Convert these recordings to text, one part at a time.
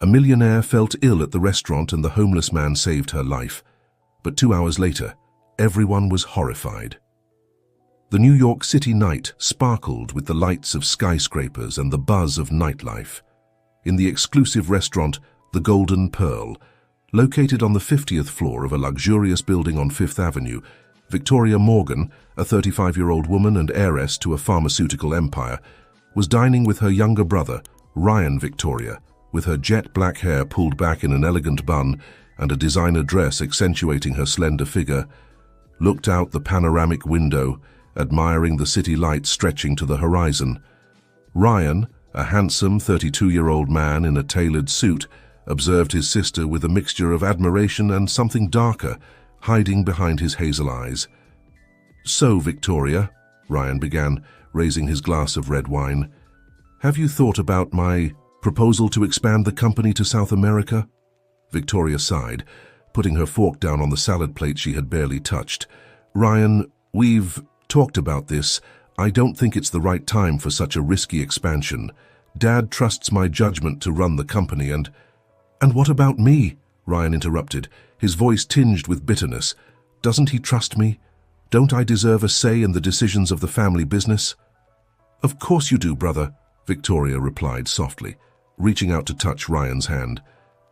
A millionaire felt ill at the restaurant and the homeless man saved her life. But 2 hours later, everyone was horrified. The New York City night sparkled with the lights of skyscrapers and the buzz of nightlife. In the exclusive restaurant, the Golden Pearl, located on the 50th floor of a luxurious building on Fifth Avenue, Victoria Morgan, a 35-year-old woman and heiress to a pharmaceutical empire, was dining with her younger brother, Ryan Victoria, with her jet black hair pulled back in an elegant bun and a designer dress accentuating her slender figure, looked out the panoramic window, admiring the city lights stretching to the horizon. Ryan, a handsome 32-year-old man in a tailored suit, observed his sister with a mixture of admiration and something darker hiding behind his hazel eyes. "So, Victoria," Ryan began, raising his glass of red wine, "have you thought about my proposal to expand the company to South America?" Victoria sighed, putting her fork down on the salad plate she had barely touched. "Ryan, we've talked about this. I don't think it's the right time for such a risky expansion. Dad trusts my judgment to run the company and what about me?" Ryan interrupted, his voice tinged with bitterness. "Doesn't he trust me? Don't I deserve a say in the decisions of the family business?" "Of course you do, brother," Victoria replied softly, reaching out to touch Ryan's hand.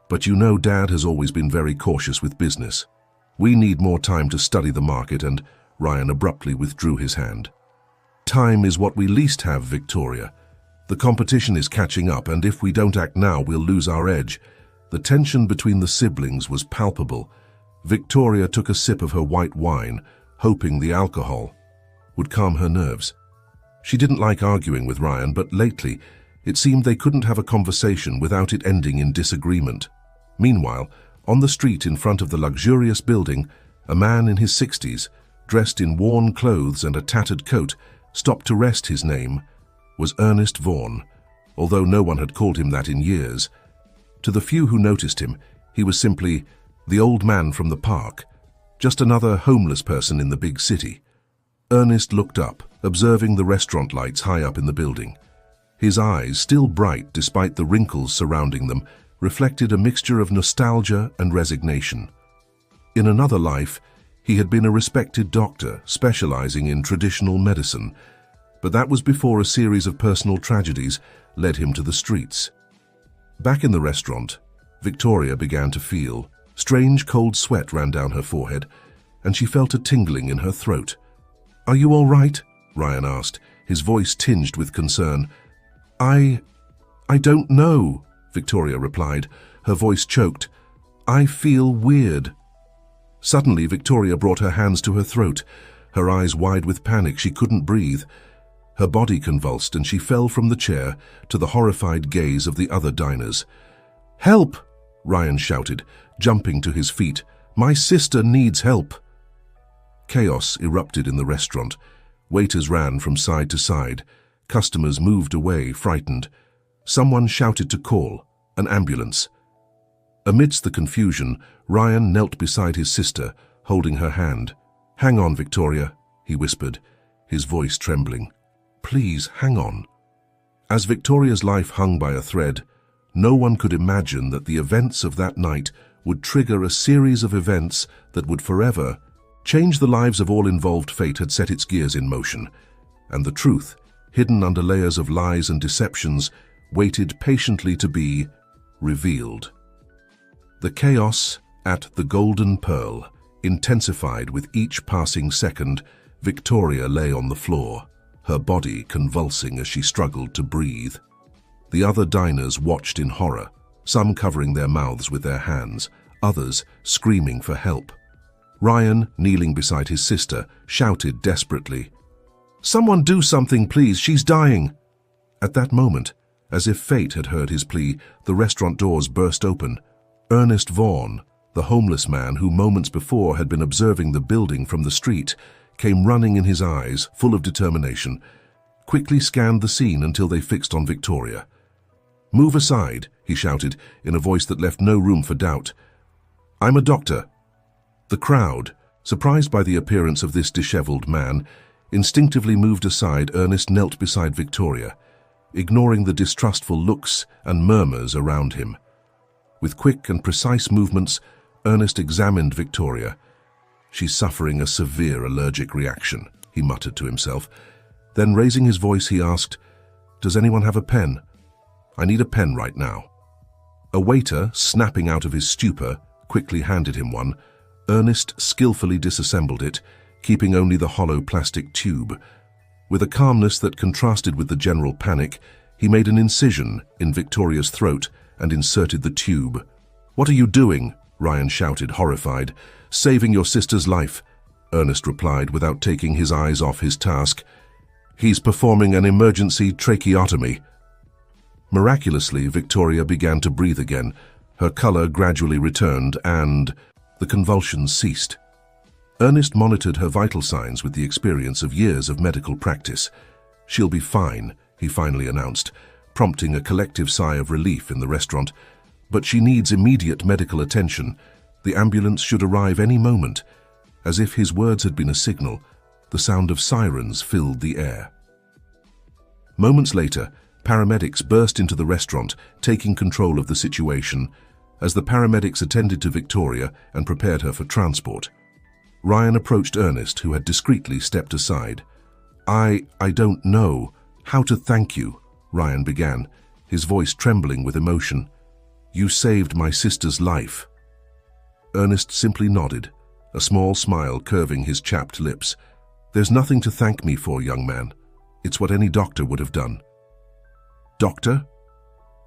"But you know Dad has always been very cautious with business. We need more time to study the market," and Ryan abruptly withdrew his hand. "Time is what we least have, Victoria. The competition is catching up, and if we don't act now, we'll lose our edge." The tension between the siblings was palpable. Victoria took a sip of her white wine, hoping the alcohol would calm her nerves. She didn't like arguing with Ryan, but lately it seemed they couldn't have a conversation without it ending in disagreement. Meanwhile, on the street in front of the luxurious building, a man in his 60s, dressed in worn clothes and a tattered coat, stopped to rest. His name was Ernest Vaughn, although no one had called him that in years. To the few who noticed him, he was simply the old man from the park, just another homeless person in the big city. Ernest looked up, observing the restaurant lights high up in the building. His eyes, still bright despite the wrinkles surrounding them, reflected a mixture of nostalgia and resignation. In another life, he had been a respected doctor specializing in traditional medicine, but that was before a series of personal tragedies led him to the streets. Back in the restaurant, Victoria began to feel strange cold sweat ran down her forehead, and she felt a tingling in her throat. "Are you all right?" Ryan asked, his voice tinged with concern. I don't know," Victoria replied, her voice choked. "I feel weird." Suddenly, Victoria brought her hands to her throat, her eyes wide with panic. She couldn't breathe. Her body convulsed and she fell from the chair to the horrified gaze of the other diners. "Help!" Ryan shouted, jumping to his feet. "My sister needs help." Chaos erupted in the restaurant. Waiters ran from side to side. Customers moved away, frightened. Someone shouted to call an ambulance. Amidst the confusion, Ryan knelt beside his sister, holding her hand. "Hang on, Victoria," he whispered, his voice trembling. "Please, hang on." As Victoria's life hung by a thread, no one could imagine that the events of that night would trigger a series of events that would forever change the lives of all involved. Fate had set its gears in motion, and the truth, hidden under layers of lies and deceptions, waited patiently to be revealed. The chaos at the Golden Pearl intensified with each passing second. Victoria lay on the floor, her body convulsing as she struggled to breathe. The other diners watched in horror, some covering their mouths with their hands, others screaming for help. Ryan, kneeling beside his sister, shouted desperately, "Someone do something, please, she's dying!" At that moment, as if fate had heard his plea, the restaurant doors burst open. Ernest Vaughn, the homeless man who moments before had been observing the building from the street, came running in, his eyes full of determination, quickly scanned the scene until they fixed on Victoria. "Move aside," he shouted in a voice that left no room for doubt. "I'm a doctor." The crowd, surprised by the appearance of this disheveled man, instinctively moved aside. Ernest knelt beside Victoria, ignoring the distrustful looks and murmurs around him. With quick and precise movements, Ernest examined Victoria. "She's suffering a severe allergic reaction," he muttered to himself. Then, raising his voice, he asked, "Does anyone have a pen? I need a pen right now." A waiter, snapping out of his stupor, quickly handed him one. Ernest skillfully disassembled it, keeping only the hollow plastic tube. With a calmness that contrasted with the general panic, he made an incision in Victoria's throat and inserted the tube. "What are you doing?" Ryan shouted, horrified. "Saving your sister's life," Ernest replied without taking his eyes off his task. "He's performing an emergency tracheotomy." Miraculously, Victoria began to breathe again. Her color gradually returned and the convulsions ceased. Ernest monitored her vital signs with the experience of years of medical practice. "She'll be fine," he finally announced, prompting a collective sigh of relief in the restaurant. "But she needs immediate medical attention. The ambulance should arrive any moment." As if his words had been a signal, the sound of sirens filled the air. Moments later, paramedics burst into the restaurant, taking control of the situation. As the paramedics attended to Victoria and prepared her for transport, Ryan approached Ernest, who had discreetly stepped aside. I don't know how to thank you," Ryan began, his voice trembling with emotion. "You saved my sister's life." Ernest simply nodded, a small smile curving his chapped lips. "There's nothing to thank me for, young man. It's what any doctor would have done." "Doctor?"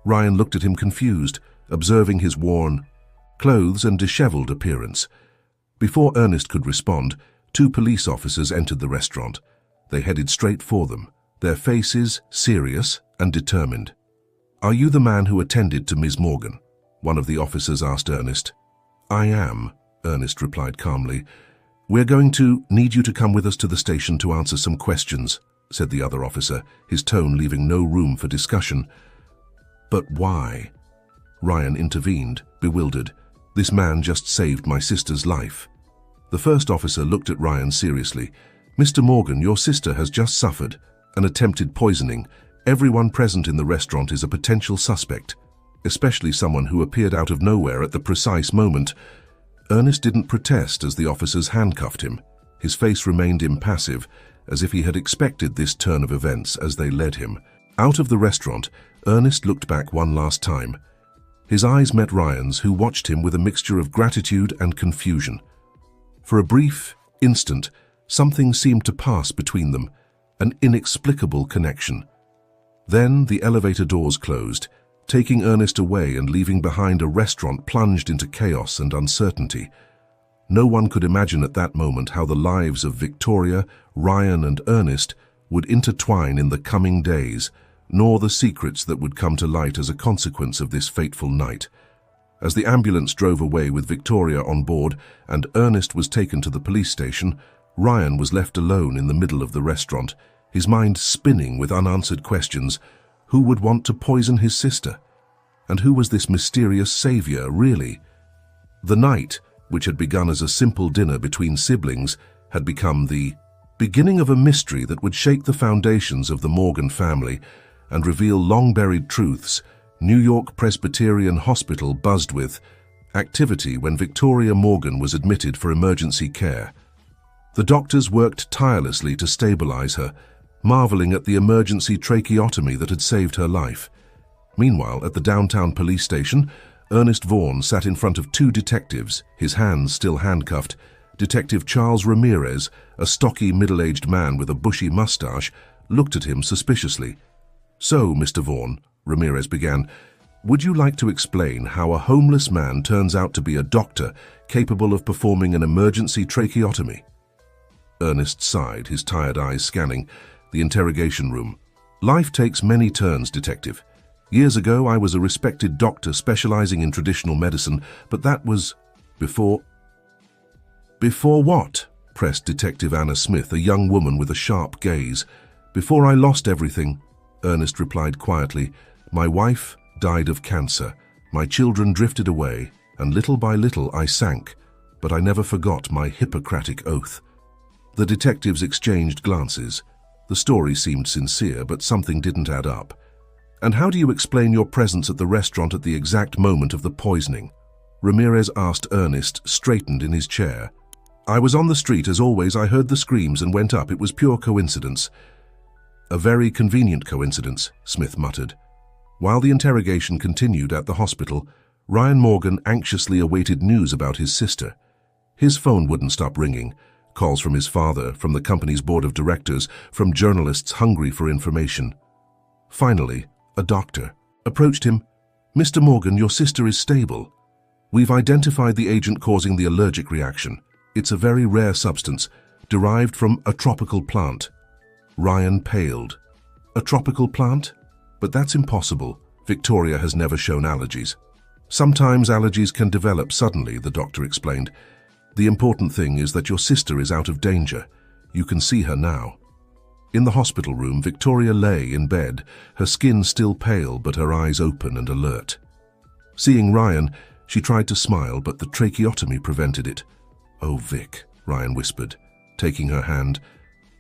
Ryan looked at him confused, observing his worn clothes and disheveled appearance. Before Ernest could respond, 2 police officers entered the restaurant. They headed straight for them, their faces serious and determined. "Are you the man who attended to Ms. Morgan?" one of the officers asked Ernest. "I am," Ernest replied calmly. "We're going to need you to come with us to the station to answer some questions," said the other officer, his tone leaving no room for discussion. "But why?" Ryan intervened, bewildered. "This man just saved my sister's life." The first officer looked at Ryan seriously. "Mr. Morgan, your sister has just suffered an attempted poisoning. Everyone present in the restaurant is a potential suspect, especially someone who appeared out of nowhere at the precise moment." Ernest didn't protest as the officers handcuffed him. His face remained impassive, as if he had expected this turn of events as they led him. Out of the restaurant, Ernest looked back one last time. His eyes met Ryan's, who watched him with a mixture of gratitude and confusion. For a brief instant, something seemed to pass between them, an inexplicable connection. Then the elevator doors closed, taking Ernest away and leaving behind a restaurant plunged into chaos and uncertainty. No one could imagine at that moment how the lives of Victoria, Ryan, and Ernest would intertwine in the coming days, nor the secrets that would come to light as a consequence of this fateful night. As the ambulance drove away with Victoria on board and Ernest was taken to the police station, Ryan was left alone in the middle of the restaurant, his mind spinning with unanswered questions. Who would want to poison his sister? And who was this mysterious savior, really? The night, which had begun as a simple dinner between siblings, had become the beginning of a mystery that would shake the foundations of the Morgan family and reveal long-buried truths. New York Presbyterian Hospital buzzed with activity when Victoria Morgan was admitted for emergency care. The doctors worked tirelessly to stabilize her, marveling at the emergency tracheotomy that had saved her life. Meanwhile, at the downtown police station, Ernest Vaughn sat in front of 2 detectives, his hands still handcuffed. Detective Charles Ramirez, a stocky middle-aged man with a bushy mustache, looked at him suspiciously. "So, Mr. Vaughn," Ramirez began, "would you like to explain how a homeless man turns out to be a doctor capable of performing an emergency tracheotomy?" Ernest sighed, his tired eyes scanning the interrogation room. "Life takes many turns, Detective. Years ago, I was a respected doctor specializing in traditional medicine, but that was before..." "Before what?" pressed Detective Anna Smith, a young woman with a sharp gaze. "Before I lost everything," Ernest replied quietly. "My wife died of cancer. My children drifted away, and little by little I sank, but I never forgot my Hippocratic oath." The detectives exchanged glances. The story seemed sincere, but something didn't add up. And how do you explain your presence at the restaurant at the exact moment of the poisoning? Ramirez asked. Ernest straightened in his chair. I was on the street as always. I heard the screams and went up. It was pure coincidence. A very convenient coincidence, Smith muttered. While the interrogation continued at the hospital, Ryan Morgan anxiously awaited news about his sister. His phone wouldn't stop ringing. Calls from his father, from the company's board of directors, from journalists hungry for information. Finally, a doctor approached him. Mr. Morgan, your sister is stable. We've identified the agent causing the allergic reaction. It's a very rare substance, derived from a tropical plant. Ryan paled. A tropical plant? But that's impossible. Victoria has never shown allergies. Sometimes allergies can develop suddenly, the doctor explained. The important thing is that your sister is out of danger. You can see her now. In the hospital room, Victoria lay in bed, her skin still pale but her eyes open and alert. Seeing Ryan, she tried to smile, but the tracheotomy prevented it. Oh, Vic, Ryan whispered, taking her hand.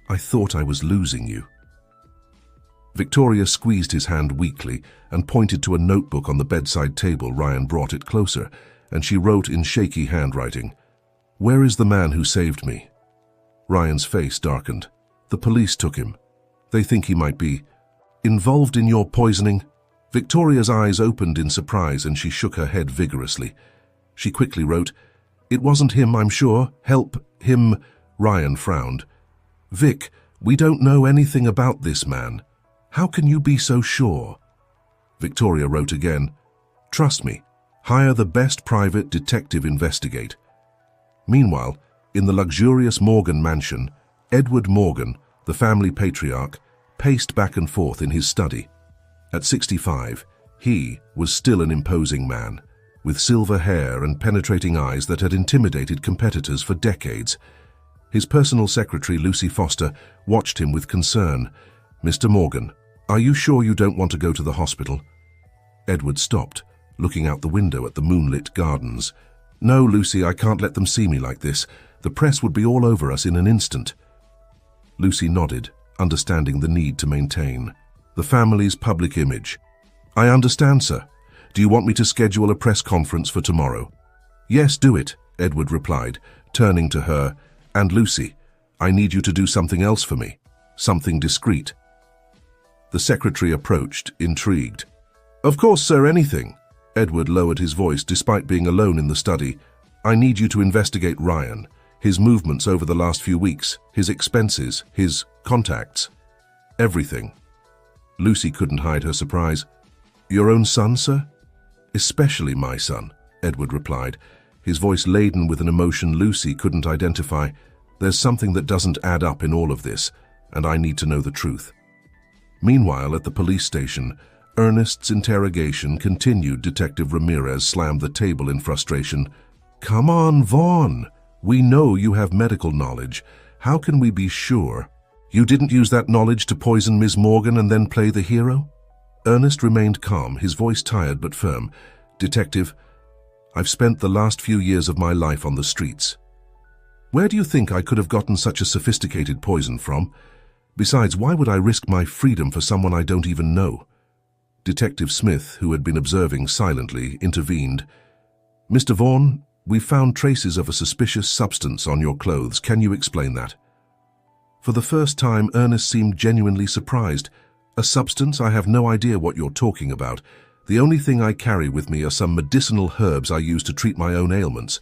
I thought I was losing you. Victoria squeezed his hand weakly and pointed to a notebook on the bedside table. Ryan brought it closer, and she wrote in shaky handwriting, Where is the man who saved me? Ryan's face darkened. The police took him. They think he might be involved in your poisoning. Victoria's eyes opened in surprise and she shook her head vigorously. She quickly wrote, It wasn't him, I'm sure. Help him. Ryan frowned. Vic, we don't know anything about this man. How can you be so sure? Victoria wrote again, Trust me. Hire the best private detective investigate. Meanwhile, in the luxurious Morgan mansion, Edward Morgan, the family patriarch, paced back and forth in his study. At 65, he was still an imposing man, with silver hair and penetrating eyes that had intimidated competitors for decades. His personal secretary, Lucy Foster, watched him with concern. Mr. Morgan, are you sure you don't want to go to the hospital? Edward stopped, looking out the window at the moonlit gardens. No, Lucy, I can't let them see me like this. The press would be all over us in an instant. Lucy nodded, understanding the need to maintain the family's public image. I understand, sir. Do you want me to schedule a press conference for tomorrow? Yes, do it, Edward replied, turning to her. And Lucy, I need you to do something else for me, something discreet. The secretary approached, intrigued. Of course, sir, anything. Edward lowered his voice despite being alone in the study. I need you to investigate Ryan, his movements over the last few weeks, his expenses, his contacts, everything. Lucy couldn't hide her surprise. Your own son, sir? Especially my son, Edward replied, his voice laden with an emotion Lucy couldn't identify. There's something that doesn't add up in all of this, and I need to know the truth. Meanwhile, at the police station, Ernest's interrogation continued. Detective Ramirez slammed the table in frustration. Come on, Vaughn. We know you have medical knowledge. How can we be sure? You didn't use that knowledge to poison Ms. Morgan and then play the hero? Ernest remained calm, his voice tired but firm. Detective, I've spent the last few years of my life on the streets. Where do you think I could have gotten such a sophisticated poison from? Besides, why would I risk my freedom for someone I don't even know? Detective Smith, who had been observing silently, intervened. Mr. Vaughn, we've found traces of a suspicious substance on your clothes. Can you explain that? For the first time, Ernest seemed genuinely surprised. A substance? I have no idea what you're talking about. The only thing I carry with me are some medicinal herbs I use to treat my own ailments.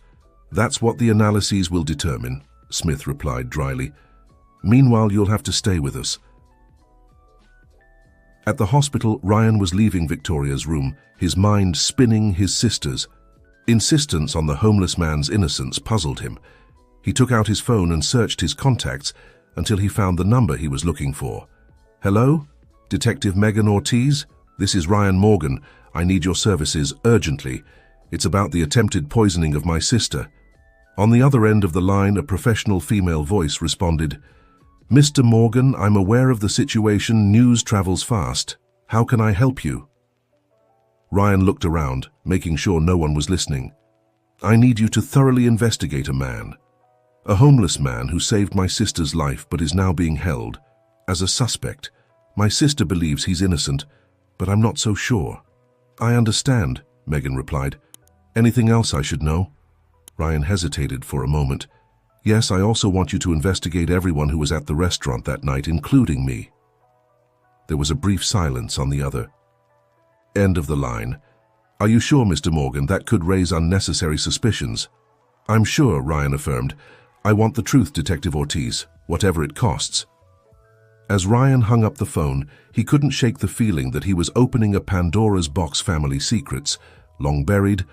That's what the analyses will determine, Smith replied dryly. Meanwhile, you'll have to stay with us. At the hospital, Ryan was leaving Victoria's room, his mind spinning his sister's. Insistence on the homeless man's innocence puzzled him. He took out his phone and searched his contacts until he found the number he was looking for. Hello? Detective Megan Ortiz? This is Ryan Morgan. I need your services urgently. It's about the attempted poisoning of my sister. On the other end of the line, a professional female voice responded, Mr. Morgan, I'm aware of the situation. News travels fast. How can I help you? Ryan looked around, making sure no one was listening. I need you to thoroughly investigate a man. A homeless man who saved my sister's life but is now being held as a suspect. My sister believes he's innocent. but I'm not so sure." "I understand," Megan replied. "Anything else I should know?" Ryan hesitated for a moment. "Yes, I also want you to investigate everyone who was at the restaurant that night, including me." There was a brief silence on the other end of the line. "Are you sure, Mr. Morgan? That could raise unnecessary suspicions." "I'm sure," Ryan affirmed. "I want the truth, Detective Ortiz, whatever it costs." As Ryan hung up the phone, he couldn't shake the feeling that he was opening a Pandora's box. Family secrets, long buried,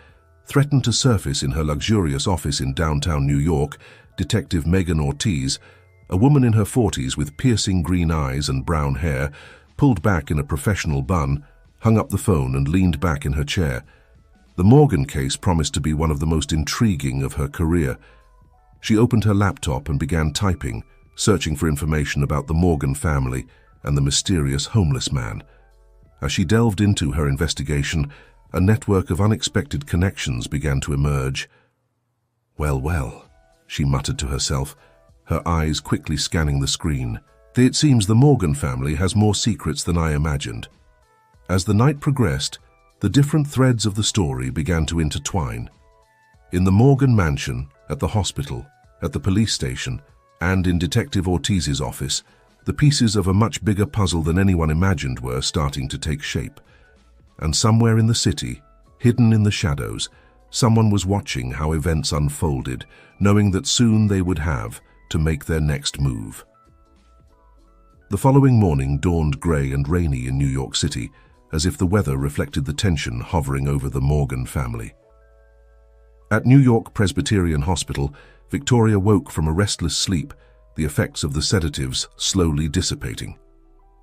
threatened to surface in her luxurious office in downtown New York. Detective Megan Ortiz, a woman in her 40s with piercing green eyes and brown hair, pulled back in a professional bun, hung up the phone and leaned back in her chair. The Morgan case promised to be one of the most intriguing of her career. She opened her laptop and began typing, searching for information about the Morgan family and the mysterious homeless man. As she delved into her investigation, a network of unexpected connections began to emerge. "Well, well," she muttered to herself, her eyes quickly scanning the screen. "It seems the Morgan family has more secrets than I imagined." As the night progressed, the different threads of the story began to intertwine. In the Morgan mansion, at the hospital, at the police station, and in Detective Ortiz's office, the pieces of a much bigger puzzle than anyone imagined were starting to take shape. And somewhere in the city, hidden in the shadows, someone was watching how events unfolded, knowing that soon they would have to make their next move. The following morning dawned grey and rainy in New York City, as if the weather reflected the tension hovering over the Morgan family. At New York Presbyterian Hospital, Victoria woke from a restless sleep, the effects of the sedatives slowly dissipating.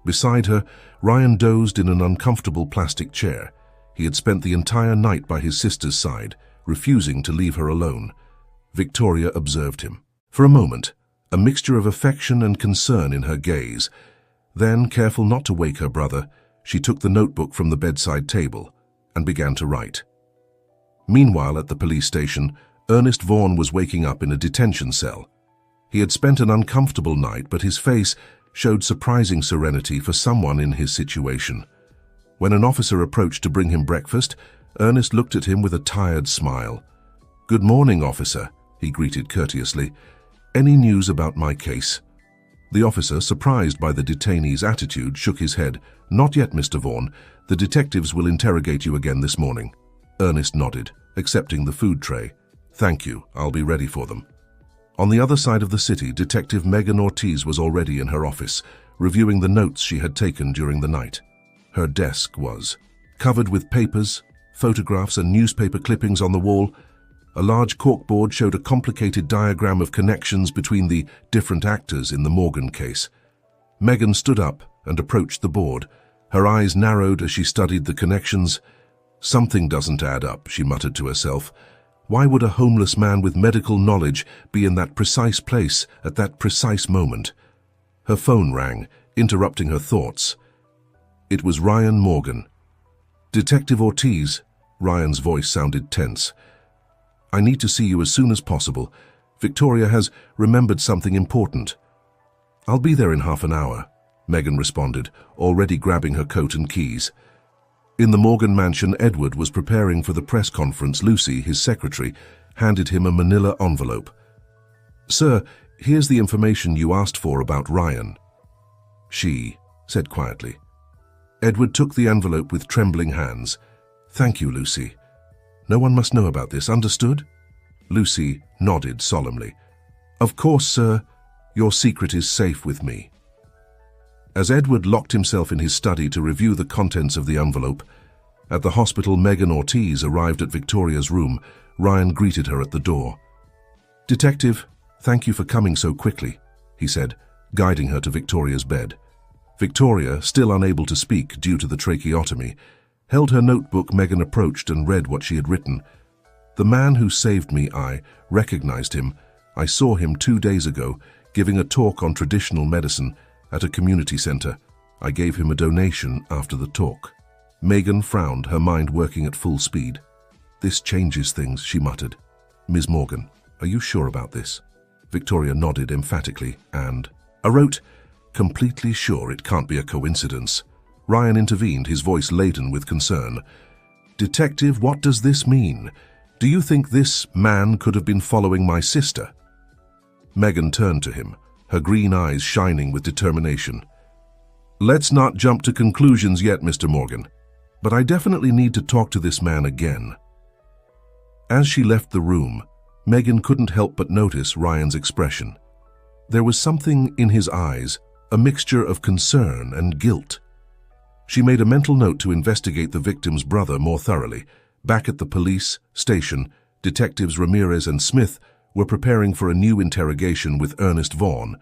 Beside her, Ryan dozed in an uncomfortable plastic chair. He had spent the entire night by his sister's side, refusing to leave her alone. Victoria observed him. For a moment, a mixture of affection and concern in her gaze. Then, careful not to wake her brother, she took the notebook from the bedside table and began to write. Meanwhile, at the police station, Ernest Vaughn was waking up in a detention cell. He had spent an uncomfortable night, but his face showed surprising serenity for someone in his situation. When an officer approached to bring him breakfast, Ernest looked at him with a tired smile. "Good morning, officer," he greeted courteously. "Any news about my case?" The officer, surprised by the detainee's attitude, shook his head. "Not yet, Mr. Vaughn. The detectives will interrogate you again this morning." Ernest nodded, accepting the food tray. "Thank you. I'll be ready for them." On the other side of the city, Detective Megan Ortiz was already in her office, reviewing the notes she had taken during the night. Her desk was covered with papers, photographs and newspaper clippings on the wall. A large corkboard showed a complicated diagram of connections between the different actors in the Morgan case. Megan stood up and approached the board. Her eyes narrowed as she studied the connections. "Something doesn't add up," she muttered to herself. "Why would a homeless man with medical knowledge be in that precise place at that precise moment?" Her phone rang, interrupting her thoughts. It was Ryan Morgan. "Detective Ortiz," Ryan's voice sounded tense. "I need to see you as soon as possible. Victoria has remembered something important." "I'll be there in half an hour," Megan responded, already grabbing her coat and keys. In the Morgan mansion, Edward was preparing for the press conference. Lucy, his secretary, handed him a manila envelope. "Sir, here's the information you asked for about Ryan," she said quietly. Edward took the envelope with trembling hands. "Thank you, Lucy. No one must know about this, understood?" Lucy nodded solemnly. "Of course, sir. Your secret is safe with me." As Edward locked himself in his study to review the contents of the envelope, at the hospital, Megan Ortiz arrived at Victoria's room. Ryan greeted her at the door. "Detective, thank you for coming so quickly," he said, guiding her to Victoria's bed. Victoria, still unable to speak due to the tracheotomy, held her notebook. Megan approached and read what she had written. "The man who saved me, I recognized him. I saw him 2 days ago, giving a talk on traditional medicine at a community center. I gave him a donation after the talk." Megan frowned, her mind working at full speed. "This changes things," she muttered. "Ms. Morgan, are you sure about this?" Victoria nodded emphatically and, "I wrote, completely sure it can't be a coincidence." Ryan intervened, his voice laden with concern. "Detective, what does this mean? Do you think this man could have been following my sister?" Megan turned to him, her green eyes shining with determination. "Let's not jump to conclusions yet, Mr. Morgan, but I definitely need to talk to this man again." As she left the room, Megan couldn't help but notice Ryan's expression. There was something in his eyes, a mixture of concern and guilt. She made a mental note to investigate the victim's brother more thoroughly. Back at the police station, Detectives Ramirez and Smith were preparing for a new interrogation with Ernest Vaughn,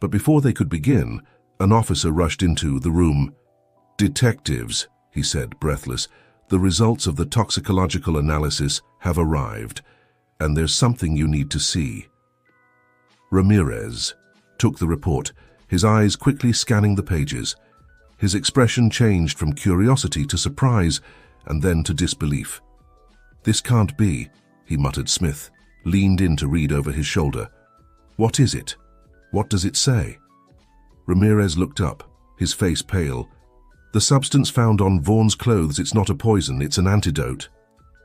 but before they could begin, an officer rushed into the room. "Detectives," he said, breathless, "the results of the toxicological analysis have arrived, and there's something you need to see." Ramirez took the report, his eyes quickly scanning the pages. His expression changed from curiosity to surprise and then to disbelief. "This can't be," he muttered. Smith leaned in to read over his shoulder. "What is it? What does it say?" Ramirez looked up, his face pale. "The substance found on Vaughn's clothes, it's not a poison, it's an antidote."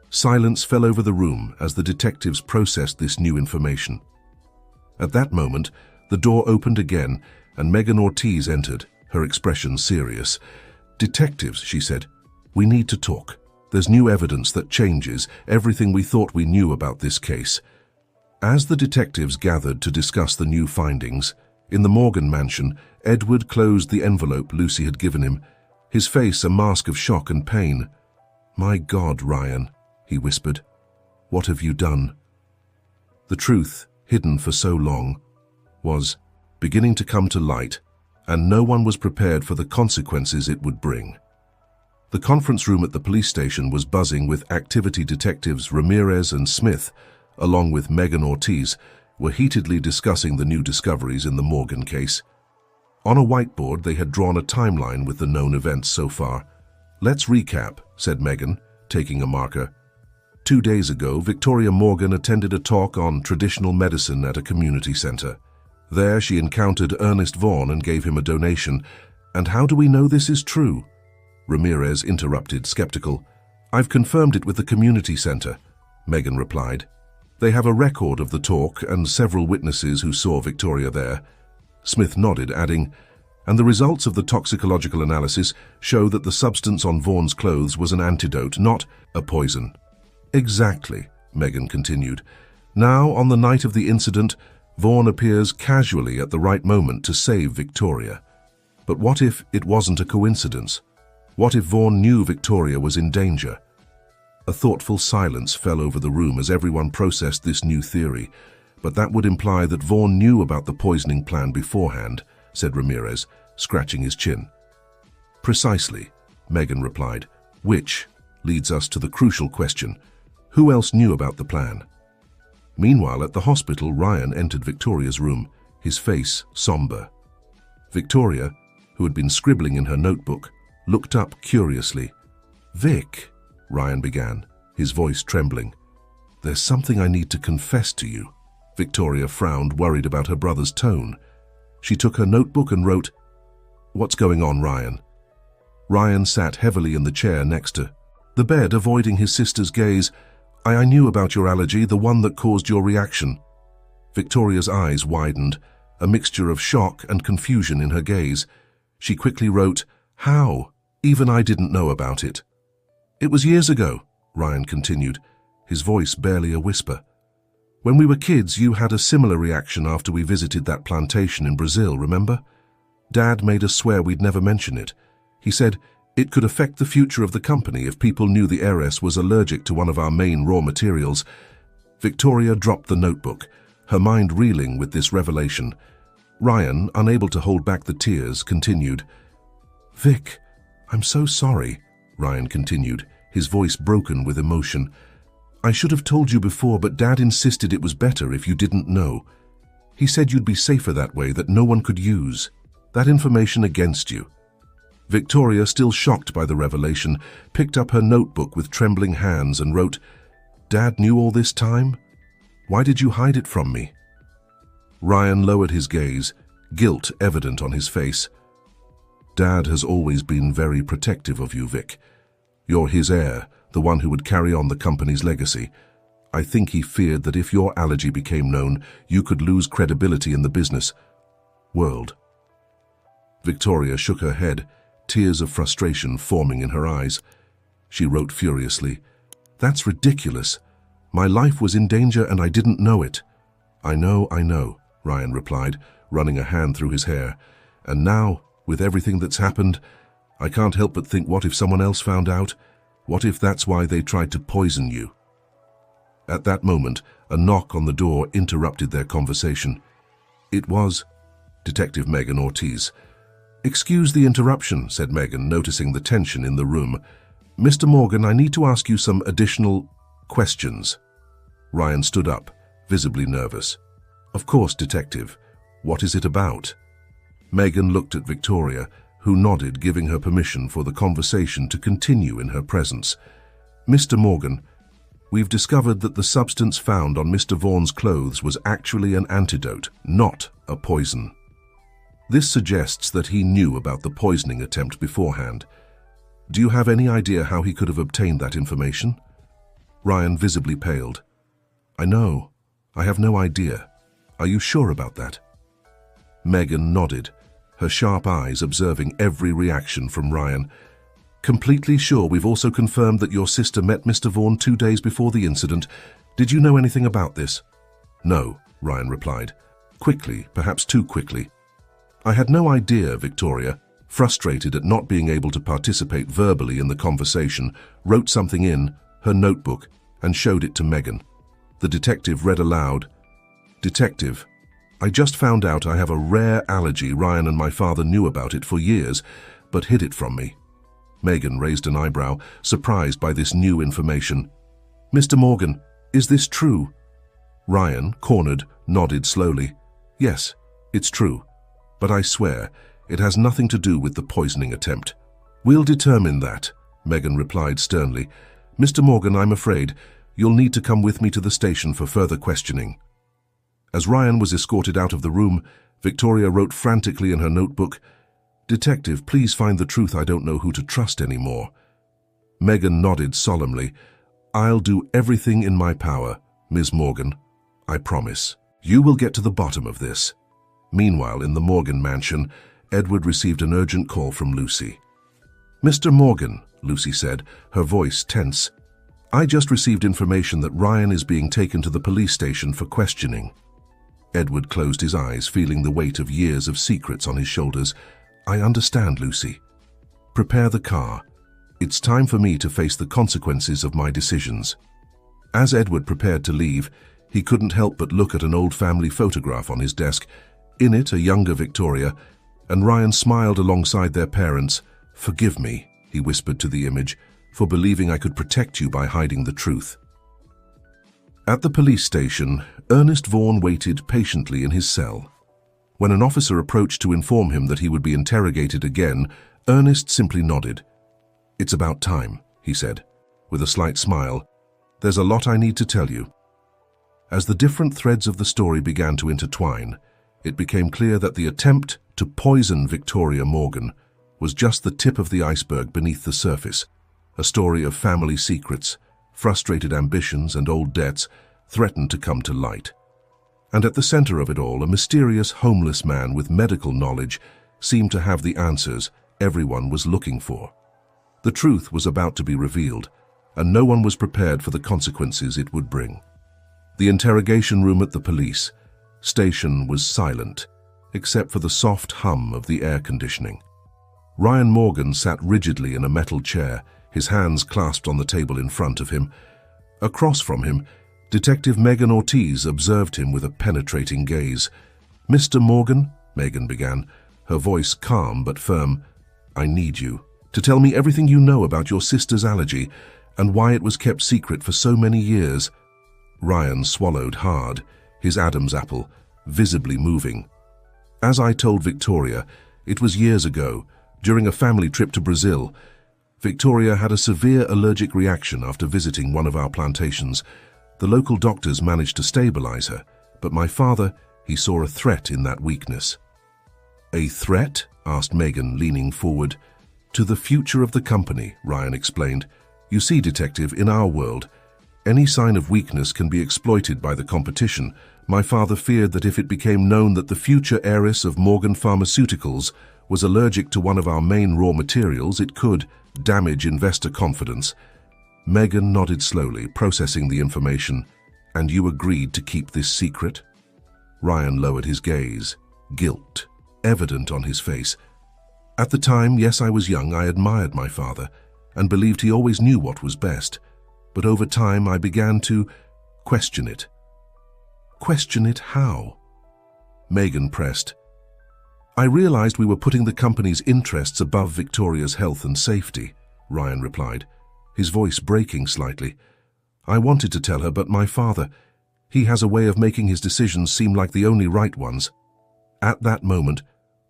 Silence fell over the room as the detectives processed this new information. At that moment, the door opened again and Megan Ortiz entered, her expression serious. "Detectives," she said, "we need to talk. There's new evidence that changes everything we thought we knew about this case." As the detectives gathered to discuss the new findings, in the Morgan mansion, Edward closed the envelope Lucy had given him, his face a mask of shock and pain. "My God, Ryan," he whispered, "what have you done?" The truth, hidden for so long, was beginning to come to light, and no one was prepared for the consequences it would bring. The conference room at the police station was buzzing with activity. Detectives Ramirez and Smith, along with Megan Ortiz, were heatedly discussing the new discoveries in the Morgan case. On a whiteboard, they had drawn a timeline with the known events so far. "Let's recap," said Megan, taking a marker. 2 days ago, Victoria Morgan attended a talk on traditional medicine at a community center. There she encountered Ernest Vaughn and gave him a donation. "And how do we know this is true?" Ramirez interrupted, skeptical. "I've confirmed it with the community center," Megan replied. "They have a record of the talk and several witnesses who saw Victoria there." Smith nodded, adding, "And the results of the toxicological analysis show that the substance on Vaughn's clothes was an antidote, not a poison." "Exactly," Megan continued. "Now, on the night of the incident, Vaughn appears casually at the right moment to save Victoria. But what if it wasn't a coincidence? What if Vaughn knew Victoria was in danger?" A thoughtful silence fell over the room as everyone processed this new theory. "But that would imply that Vaughn knew about the poisoning plan beforehand," said Ramirez, scratching his chin. "Precisely," Megan replied, "which leads us to the crucial question. Who else knew about the plan?" Meanwhile, at the hospital, Ryan entered Victoria's room, his face somber. Victoria, who had been scribbling in her notebook, looked up curiously. "Vic," Ryan began, his voice trembling. "There's something I need to confess to you." Victoria frowned, worried about her brother's tone. She took her notebook and wrote, "What's going on, Ryan?" Ryan sat heavily in the chair next to the bed, avoiding his sister's gaze. I knew about your allergy, the one that caused your reaction." Victoria's eyes widened, a mixture of shock and confusion in her gaze. She quickly wrote, "How? Even I didn't know about it." "It was years ago," Ryan continued, his voice barely a whisper. "When we were kids, you had a similar reaction after we visited that plantation in Brazil, remember? Dad made us swear we'd never mention it. He said it could affect the future of the company if people knew the heiress was allergic to one of our main raw materials." Victoria dropped the notebook, her mind reeling with this revelation. Ryan, unable to hold back the tears, continued. "Vic, I'm so sorry," Ryan continued, his voice broken with emotion. "I should have told you before, but Dad insisted it was better if you didn't know. He said you'd be safer that way, that no one could use that information against you." Victoria, still shocked by the revelation, picked up her notebook with trembling hands and wrote, "Dad knew all this time? Why did you hide it from me?" Ryan lowered his gaze, guilt evident on his face. Dad has always been very protective of you, Vic. You're his heir, the one who would carry on the company's legacy. I think he feared that if your allergy became known, you could lose credibility in the business world. Victoria shook her head, tears of frustration forming in her eyes. She wrote furiously, "That's ridiculous. My life was in danger and I didn't know it." I know, Ryan replied, running a hand through his hair. "And now, with everything that's happened, I can't help but think, what if someone else found out? What if that's why they tried to poison you?" At that moment, a knock on the door interrupted their conversation. It was Detective Megan Ortiz. "Excuse the interruption," said Megan, noticing the tension in the room. "Mr. Morgan, I need to ask you some additional questions." Ryan stood up, visibly nervous. "Of course, Detective. What is it about?" Megan looked at Victoria, who nodded, giving her permission for the conversation to continue in her presence. "Mr. Morgan, we've discovered that the substance found on Mr. Vaughan's clothes was actually an antidote, not a poison. This suggests that he knew about the poisoning attempt beforehand. Do you have any idea how he could have obtained that information?" Ryan visibly paled. "I have no idea. Are you sure about that?" Megan nodded, her sharp eyes observing every reaction from Ryan. "Completely sure. We've also confirmed that your sister met Mr. Vaughan 2 days before the incident. Did you know anything about this?" "No," Ryan replied. Quickly, perhaps too quickly. "I had no idea," Victoria, frustrated at not being able to participate verbally in the conversation, wrote something in her notebook and showed it to Megan. The detective read aloud, "Detective, I just found out I have a rare allergy. Ryan and my father knew about it for years, but hid it from me." Megan raised an eyebrow, surprised by this new information. "Mr. Morgan, is this true?" Ryan, cornered, nodded slowly. "Yes, it's true. But I swear, it has nothing to do with the poisoning attempt." "We'll determine that," Megan replied sternly. "Mr. Morgan, I'm afraid you'll need to come with me to the station for further questioning." As Ryan was escorted out of the room, Victoria wrote frantically in her notebook, "Detective, please find the truth. I don't know who to trust anymore." Megan nodded solemnly. "I'll do everything in my power, Ms. Morgan. I promise. You will get to the bottom of this." Meanwhile, in the Morgan mansion, Edward received an urgent call from Lucy. "Mr. Morgan," Lucy said, her voice tense, "I just received information that Ryan is being taken to the police station for questioning." Edward closed his eyes, feeling the weight of years of secrets on his shoulders. "I understand, Lucy. Prepare the car. It's time for me to face the consequences of my decisions." As Edward prepared to leave, he couldn't help but look at an old family photograph on his desk. In it, a younger Victoria, and Ryan smiled alongside their parents. "Forgive me," he whispered to the image, "for believing I could protect you by hiding the truth." At the police station, Ernest Vaughan waited patiently in his cell. When an officer approached to inform him that he would be interrogated again, Ernest simply nodded. "It's about time," he said, with a slight smile. "There's a lot I need to tell you." As the different threads of the story began to intertwine, it became clear that the attempt to poison Victoria Morgan was just the tip of the iceberg beneath the surface, a story of family secrets, frustrated ambitions, and old debts threatened to come to light. And at the center of it all, a mysterious homeless man with medical knowledge seemed to have the answers everyone was looking for. The truth was about to be revealed, and no one was prepared for the consequences it would bring. The interrogation room at the police station was silent, except for the soft hum of the air conditioning. Ryan Morgan sat rigidly in a metal chair, his hands clasped on the table in front of him. Across from him, Detective Megan Ortiz observed him with a penetrating gaze. "Mr. Morgan," Megan began, her voice calm but firm, "I need you to tell me everything you know about your sister's allergy and why it was kept secret for so many years." Ryan swallowed hard, his Adam's apple visibly moving. "As I told Victoria, it was years ago, during a family trip to Brazil. Victoria had a severe allergic reaction after visiting one of our plantations. The local doctors managed to stabilize her, but my father, he saw a threat in that weakness." A threat? Asked Megan, leaning forward. To the future of the company, Ryan explained. You see, Detective, in our world, any sign of weakness can be exploited by the competition. My father feared that if it became known that the future heiress of Morgan Pharmaceuticals was allergic to one of our main raw materials, it could damage investor confidence. Megan nodded slowly, processing the information. And you agreed to keep this secret? Ryan lowered his gaze, guilt evident on his face. At the time, yes, I was young, I admired my father and believed he always knew what was best. But over time, I began to question it. Question it how? Megan pressed. I realized we were putting the company's interests above Victoria's health and safety, Ryan replied, his voice breaking slightly. I wanted to tell her, but my father, he has a way of making his decisions seem like the only right ones. At that moment,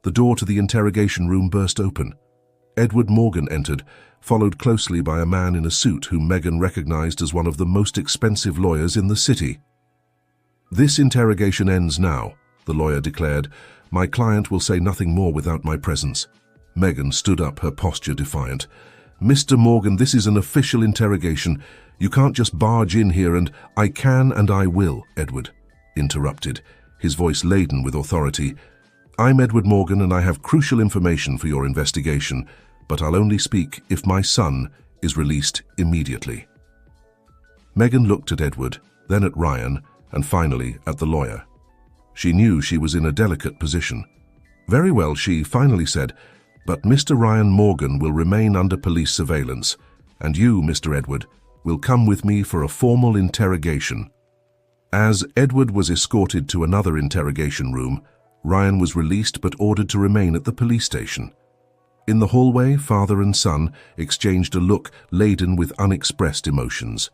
the door to the interrogation room burst open. Edward Morgan entered, followed closely by a man in a suit whom Megan recognized as one of the most expensive lawyers in the city. This interrogation ends now, the lawyer declared. My client will say nothing more without my presence. Megan stood up, her posture defiant. Mr. Morgan, this is an official interrogation. You can't just barge in here and I can and I will, Edward interrupted, his voice laden with authority. I'm Edward Morgan and I have crucial information for your investigation, but I'll only speak if my son is released immediately. Megan looked at Edward, then at Ryan, and finally at the lawyer. She knew she was in a delicate position. Very well, she finally said, but Mr. Ryan Morgan will remain under police surveillance, and you, Mr. Edward, will come with me for a formal interrogation. As Edward was escorted to another interrogation room, Ryan was released but ordered to remain at the police station. In the hallway, father and son exchanged a look laden with unexpressed emotions.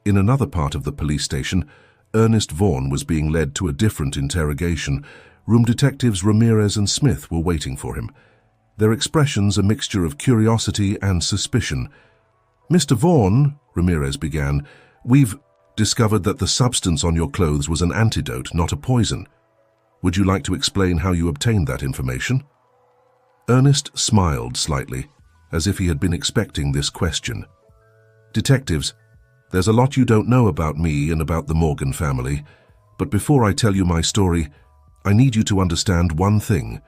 In another part of the police station, Ernest Vaughn was being led to a different interrogation. Room detectives Ramirez and Smith were waiting for him, their expressions a mixture of curiosity and suspicion. Mr. Vaughn, Ramirez began, we've discovered that the substance on your clothes was an antidote, not a poison. Would you like to explain how you obtained that information? Ernest smiled slightly, as if he had been expecting this question. Detectives, there's a lot you don't know about me and about the Morgan family, but before I tell you my story, I need you to understand one thing.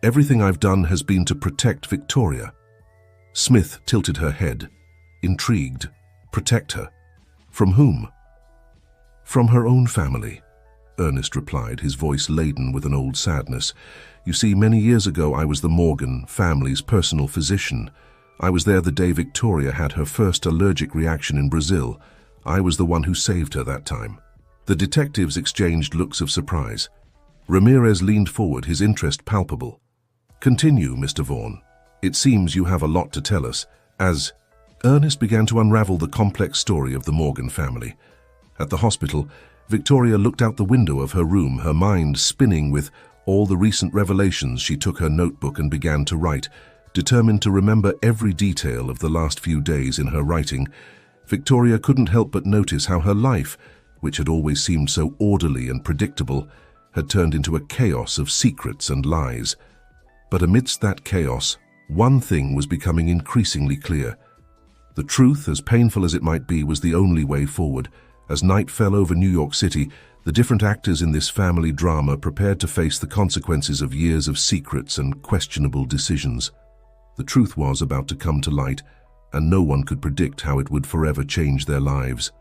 Everything I've done has been to protect Victoria. Smith tilted her head, intrigued. Protect her? From whom? From her own family, Ernest replied, his voice laden with an old sadness. You see, many years ago I was the Morgan family's personal physician. I was there the day Victoria had her first allergic reaction in Brazil. I was the one who saved her that time. The detectives exchanged looks of surprise. Ramirez leaned forward, his interest palpable. Continue, Mr. Vaughn. It seems you have a lot to tell us, as Ernest began to unravel the complex story of the Morgan family. At the hospital, Victoria looked out the window of her room, her mind spinning with all the recent revelations. She took her notebook and began to write, determined to remember every detail of the last few days in her writing. Victoria couldn't help but notice how her life, which had always seemed so orderly and predictable, had turned into a chaos of secrets and lies. But amidst that chaos, one thing was becoming increasingly clear. The truth, as painful as it might be, was the only way forward. As night fell over New York City, the different actors in this family drama prepared to face the consequences of years of secrets and questionable decisions. The truth was about to come to light, and no one could predict how it would forever change their lives.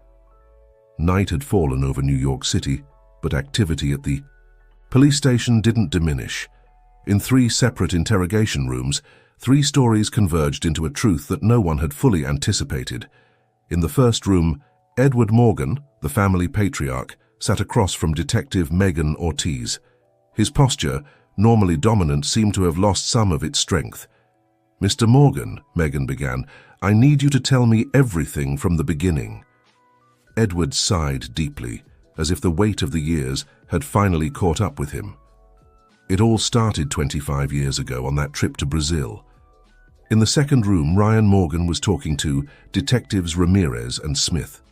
Night had fallen over New York City, but activity at the police station didn't diminish. In 3 separate interrogation rooms, 3 stories converged into a truth that no one had fully anticipated. In the first room, Edward Morgan, the family patriarch, sat across from Detective Megan Ortiz. His posture, normally dominant, seemed to have lost some of its strength. Mr. Morgan, Megan began, I need you to tell me everything from the beginning. Edward sighed deeply, as if the weight of the years had finally caught up with him. It all started 25 years ago on that trip to Brazil. In the second room, Ryan Morgan was talking to Detectives Ramirez and Smith.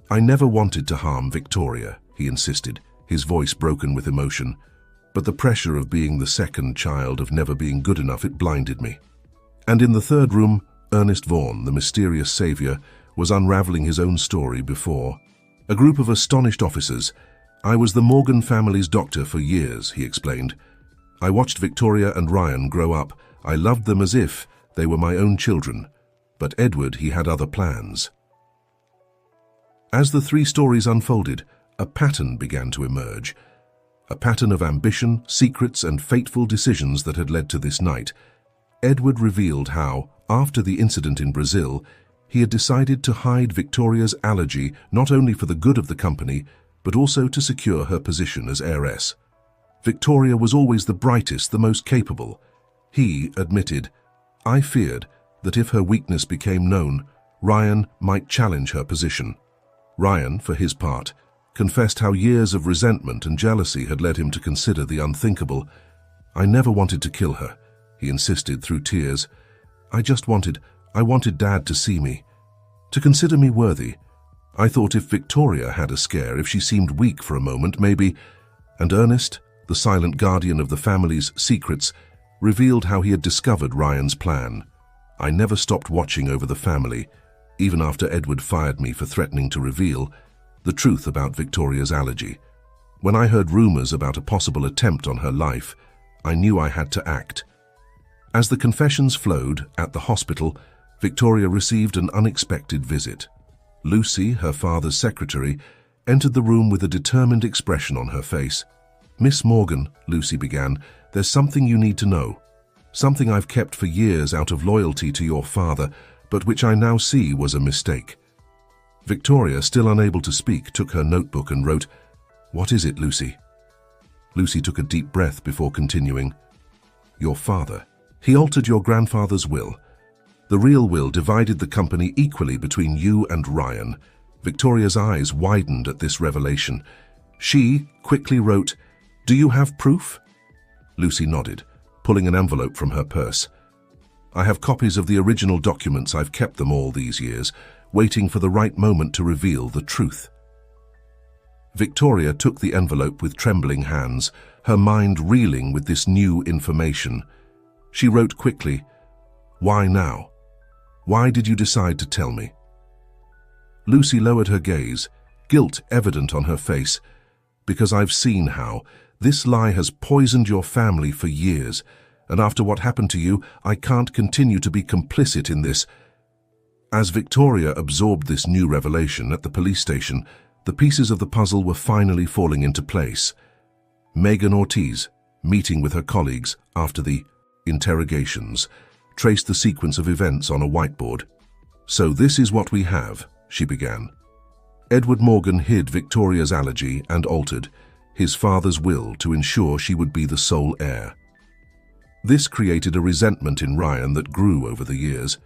I never wanted to harm Victoria, he insisted, his voice broken with emotion. But the pressure of being the second child, of never being good enough, it blinded me. And in the third room, Ernest Vaughan, the mysterious savior, was unraveling his own story before a group of astonished officers. "I was the Morgan family's doctor for years," he explained. "I watched Victoria and Ryan grow up. I loved them as if they were my own children. But Edward, he had other plans." As the three stories unfolded, a pattern began to emerge. A pattern of ambition, secrets, and fateful decisions that had led to this night. Edward revealed how, after the incident in Brazil, he had decided to hide Victoria's allergy, not only for the good of the company, but also to secure her position as heiress. Victoria was always the brightest, the most capable. He admitted, "I feared that if her weakness became known, Ryan might challenge her position." Ryan, for his part, confessed how years of resentment and jealousy had led him to consider the unthinkable. "I never wanted to kill her," he insisted through tears. I wanted Dad to see me, to consider me worthy. I thought if Victoria had a scare, if she seemed weak for a moment, maybe..." And Ernest, the silent guardian of the family's secrets, revealed how he had discovered Ryan's plan. "I never stopped watching over the family, even after Edward fired me for threatening to reveal the truth about Victoria's allergy. When I heard rumors about a possible attempt on her life, I knew I had to act." As the confessions flowed at the hospital, Victoria received an unexpected visit. Lucy, her father's secretary, entered the room with a determined expression on her face. "Miss Morgan," Lucy began, "there's something you need to know. Something I've kept for years out of loyalty to your father, but which I now see was a mistake." Victoria, still unable to speak, took her notebook and wrote, "What is it, Lucy?" Lucy took a deep breath before continuing. "Your father. He altered your grandfather's will. The real will divided the company equally between you and Ryan." Victoria's eyes widened at this revelation. She quickly wrote, "Do you have proof?" Lucy nodded, pulling an envelope from her purse. "I have copies of the original documents. I've kept them all these years, waiting for the right moment to reveal the truth." Victoria took the envelope with trembling hands, her mind reeling with this new information. She wrote quickly, "Why now? Why did you decide to tell me?" Lucy lowered her gaze, guilt evident on her face. "Because I've seen how this lie has poisoned your family for years, and after what happened to you, I can't continue to be complicit in this." As Victoria absorbed this new revelation at the police station, the pieces of the puzzle were finally falling into place. Megan Ortiz, meeting with her colleagues after the interrogations, traced the sequence of events on a whiteboard. "So this is what we have," she began. Edward Morgan hid Victoria's allergy and altered his father's will to ensure she would be the sole heir. This created a resentment in Ryan that grew over the years.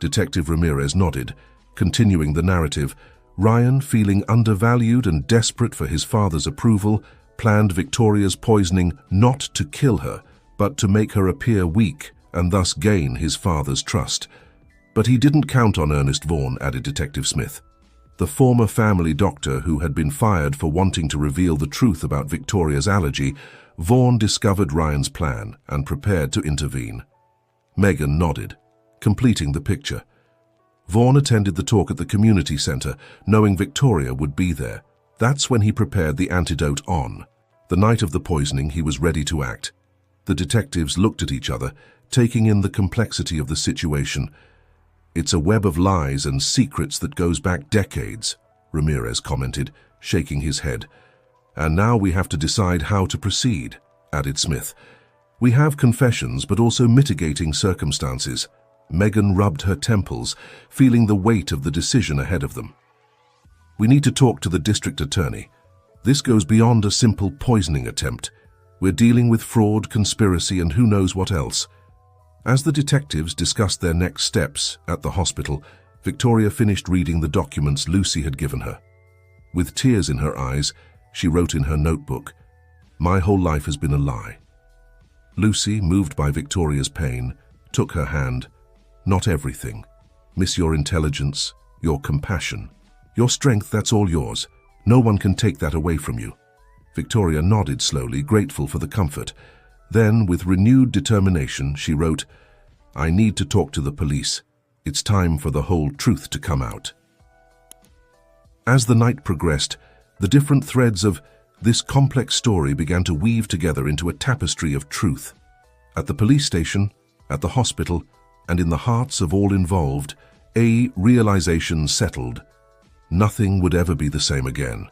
Detective Ramirez nodded, continuing the narrative. Ryan, feeling undervalued and desperate for his father's approval, planned Victoria's poisoning not to kill her, but to make her appear weak and thus gain his father's trust. But he didn't count on Ernest Vaughan, added Detective Smith. The former family doctor who had been fired for wanting to reveal the truth about Victoria's allergy, Vaughan discovered Ryan's plan and prepared to intervene. Megan nodded, completing the picture. Vaughan attended the talk at the community center, knowing Victoria would be there. That's when he prepared the antidote on. The night of the poisoning, he was ready to act. The detectives looked at each other, taking in the complexity of the situation. "It's a web of lies and secrets that goes back decades," Ramirez commented, shaking his head. "And now we have to decide how to proceed," added Smith. "We have confessions, but also mitigating circumstances." Megan rubbed her temples, feeling the weight of the decision ahead of them. "We need to talk to the district attorney. This goes beyond a simple poisoning attempt. We're dealing with fraud, conspiracy, and who knows what else." As the detectives discussed their next steps at the hospital, Victoria finished reading the documents Lucy had given her. With tears in her eyes, she wrote in her notebook, "My whole life has been a lie." Lucy, moved by Victoria's pain, took her hand. "Not everything. Miss your intelligence, your compassion, your strength, that's all yours. No one can take that away from you." Victoria nodded slowly, grateful for the comfort. Then, with renewed determination, she wrote, "I need to talk to the police. It's time for the whole truth to come out." As the night progressed, the different threads of this complex story began to weave together into a tapestry of truth. At the police station, at the hospital, and in the hearts of all involved, a realization settled. Nothing would ever be the same again.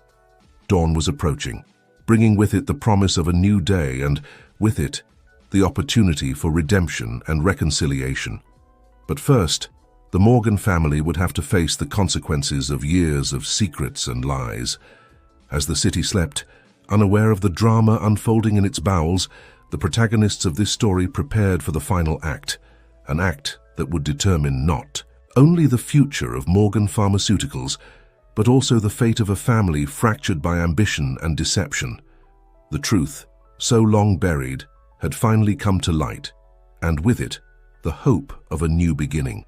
Dawn was approaching, bringing with it the promise of a new day and, with it, the opportunity for redemption and reconciliation. But first, the Morgan family would have to face the consequences of years of secrets and lies. As the city slept, unaware of the drama unfolding in its bowels, the protagonists of this story prepared for the final act, an act that would determine not only the future of Morgan Pharmaceuticals, but also the fate of a family fractured by ambition and deception. The truth, so long buried, had finally come to light, and with it, the hope of a new beginning.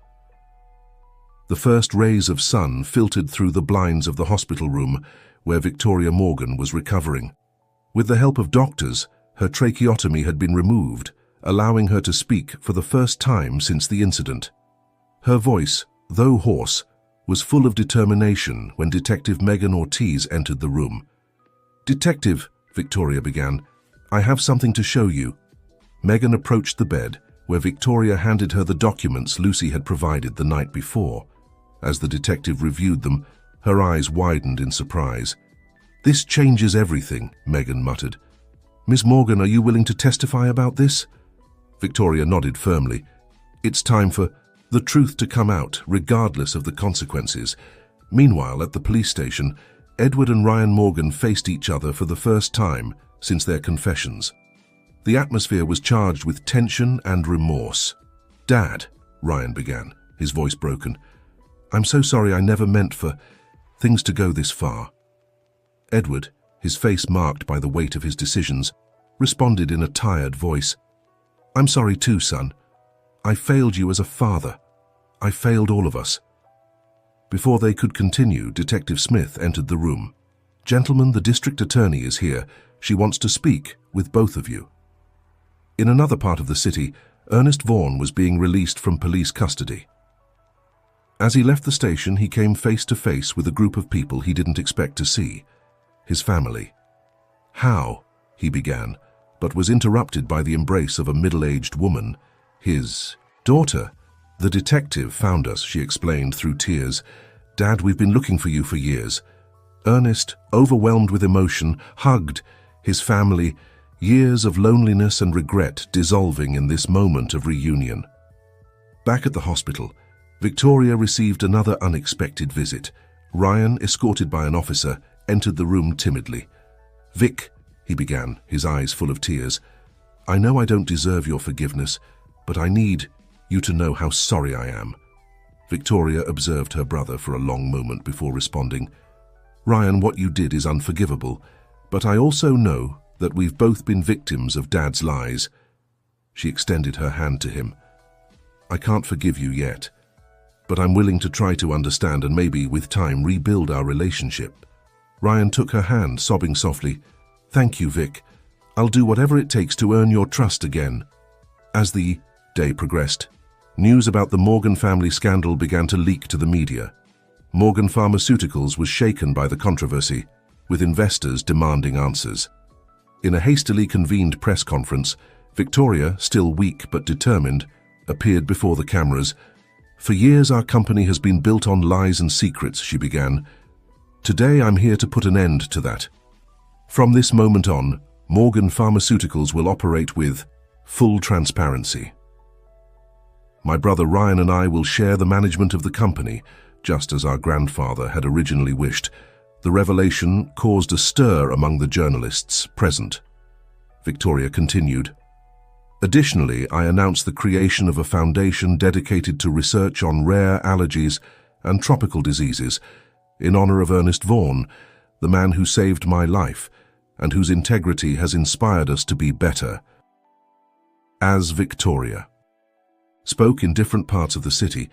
The first rays of sun filtered through the blinds of the hospital room where Victoria Morgan was recovering. With the help of doctors, her tracheotomy had been removed, allowing her to speak for the first time since the incident. Her voice, though hoarse, was full of determination when Detective Megan Ortiz entered the room. "Detective," Victoria began, "I have something to show you." Megan approached the bed, where Victoria handed her the documents Lucy had provided the night before. As the detective reviewed them, her eyes widened in surprise. "This changes everything," Megan muttered. "Miss Morgan, are you willing to testify about this?" Victoria nodded firmly. "It's time for the truth to come out, regardless of the consequences." Meanwhile, at the police station, Edward and Ryan Morgan faced each other for the first time since their confessions. The atmosphere was charged with tension and remorse. "Dad," Ryan began, his voice broken, "I'm so sorry. I never meant for things to go this far." Edward, his face marked by the weight of his decisions, responded in a tired voice, "I'm sorry too, son. I failed you as a father. I failed all of us." Before they could continue, Detective Smith entered the room. "Gentlemen, the district attorney is here. She wants to speak with both of you." In another part of the city, Ernest Vaughn was being released from police custody. As he left the station, he came face to face with a group of people he didn't expect to see. His family. "How?" he began, but was interrupted by the embrace of a middle-aged woman. His daughter. "The detective found us," she explained through tears. "Dad, we've been looking for you for years." Ernest, overwhelmed with emotion, hugged his family, years of loneliness and regret dissolving in this moment of reunion. Back at the hospital, Victoria received another unexpected visit. Ryan, escorted by an officer, entered the room timidly. "Vic," he began, his eyes full of tears, "I know I don't deserve your forgiveness, but I need you to know how sorry I am." Victoria observed her brother for a long moment before responding. "Ryan, what you did is unforgivable, but I also know that we've both been victims of Dad's lies." She extended her hand to him. "I can't forgive you yet, but I'm willing to try to understand and maybe, with time, rebuild our relationship." Ryan took her hand, sobbing softly. "Thank you, Vic. I'll do whatever it takes to earn your trust again." As the day progressed, news about the Morgan family scandal began to leak to the media. Morgan Pharmaceuticals was shaken by the controversy, with investors demanding answers. In a hastily convened press conference, Victoria, still weak but determined, appeared before the cameras. "For years our company has been built on lies and secrets," she began. "Today I'm here to put an end to that. From this moment on, Morgan Pharmaceuticals will operate with full transparency. My brother Ryan and I will share the management of the company, just as our grandfather had originally wished." The revelation caused a stir among the journalists present. Victoria continued. "Additionally, I announced the creation of a foundation dedicated to research on rare allergies and tropical diseases in honor of Ernest Vaughn, the man who saved my life and whose integrity has inspired us to be better." As Victoria spoke in different parts of the city,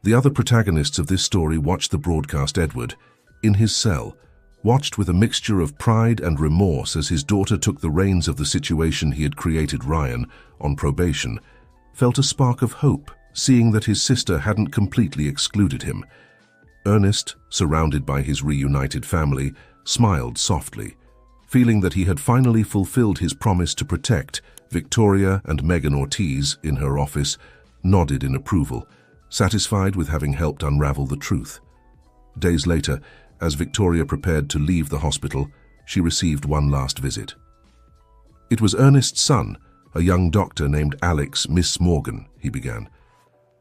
the other protagonists of this story watched the broadcast. Edward, in his cell, watched with a mixture of pride and remorse as his daughter took the reins of the situation he had created. Ryan, on probation, felt a spark of hope, seeing that his sister hadn't completely excluded him. Ernest, surrounded by his reunited family, smiled softly, feeling that he had finally fulfilled his promise to protect. Victoria and Megan Ortiz, in her office, nodded in approval, satisfied with having helped unravel the truth. Days later, as Victoria prepared to leave the hospital, she received one last visit. "It was Ernest's son, a young doctor named Alex. Miss Morgan," he began.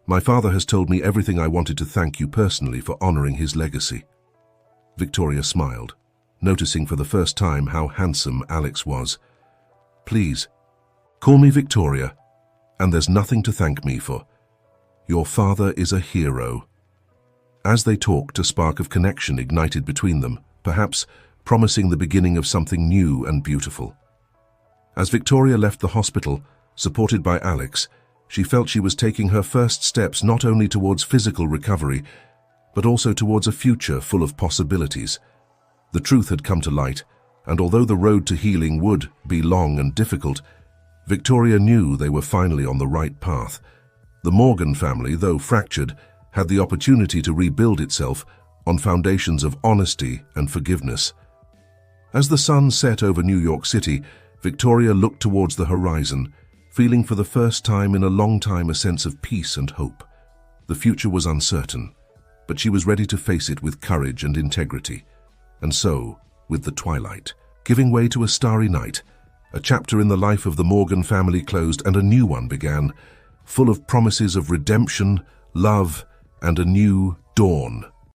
"My father has told me everything. I wanted to thank you personally for honoring his legacy." Victoria smiled, noticing for the first time how handsome Alex was. "Please, call me Victoria, and there's nothing to thank me for. Your father is a hero." As they talked, a spark of connection ignited between them, perhaps promising the beginning of something new and beautiful. As Victoria left the hospital, supported by Alex, she felt she was taking her first steps not only towards physical recovery, but also towards a future full of possibilities. The truth had come to light, and although the road to healing would be long and difficult, Victoria knew they were finally on the right path. The Morgan family, though fractured, had the opportunity to rebuild itself on foundations of honesty and forgiveness. As the sun set over New York City, Victoria looked towards the horizon, feeling for the first time in a long time a sense of peace and hope. The future was uncertain, but she was ready to face it with courage and integrity. And so, with the twilight giving way to a starry night, a chapter in the life of the Morgan family closed and a new one began, full of promises of redemption, love, and a new dawn.